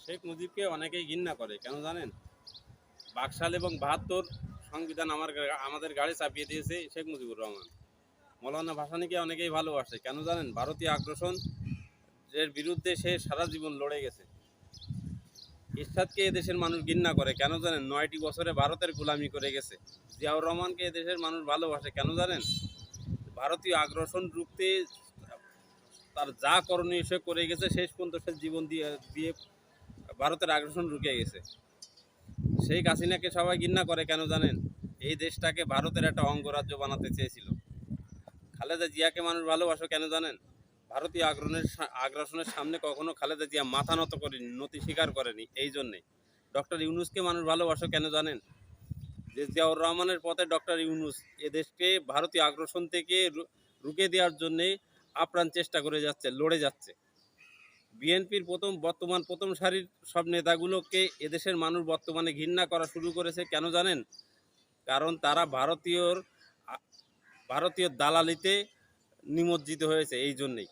শেখ মুজিবকে অনেকেই ঘৃণা করে কেন জানেন? বাকশাল এবং ৭২ সংবিধান আমাদের গাড়ি চাপিয়ে দিয়েছে শেখ মুজিবুর রহমান। মৌলানা ভাসানীকে অনেকেই ভালোবাসে কেন জানেন? ভারতীয় আগ্রাসন এর বিরুদ্ধে সে সারা জীবন লড়ে গেছে। এরশাদকে এদেশের মানুষ ঘৃণা করে কেন জানেন? ৯টি বছরে ভারতের গোলামি করে গেছে। জিয়াউর রহমানকে এদেশের মানুষ ভালোবাসে কেন জানেন? ভারতীয় আগ্রাসন রুখতে তার যা করণীয় সে করে গেছে, শেষ পর্যন্ত সে জীবন দিয়ে দিয়ে ভারতের আগ্রাসন রুখে গেছে। শেখ হাসিনাকে সবাই ঘৃণা করে কেন জানেন? এই দেশটাকে ভারতের একটা অঙ্গরাজ্য বানাতে চেয়েছিল। খালেদা জিয়াকে মানুষ ভালোবাসে কেন জানেন? ভারতীয় আগ্রাসনের সামনে কখনো খালেদা জিয়া মাথা নত করেনি, নতি স্বীকার করেনি। এই জন্যেই ডক্টর ইউনূসকে মানুষ ভালোবাসে কেন জানেন? যে জিয়াউর রহমানের পথে ডক্টর ইউনূস এদেশকে ভারতীয় আগ্রাসন থেকে রুখে দেওয়ার জন্যে আপ্রাণ চেষ্টা করে যাচ্ছে, লড়ে যাচ্ছে। বিএনপির বর্তমান প্রথম সারির সব নেতাগুলোকে এদেশের মানুষ বর্তমানে ঘৃণা করা শুরু করেছে কেন জানেন? কারণ তারা ভারতীয় দালালিতে নিমজ্জিত হয়েছে, এই জন্যেই।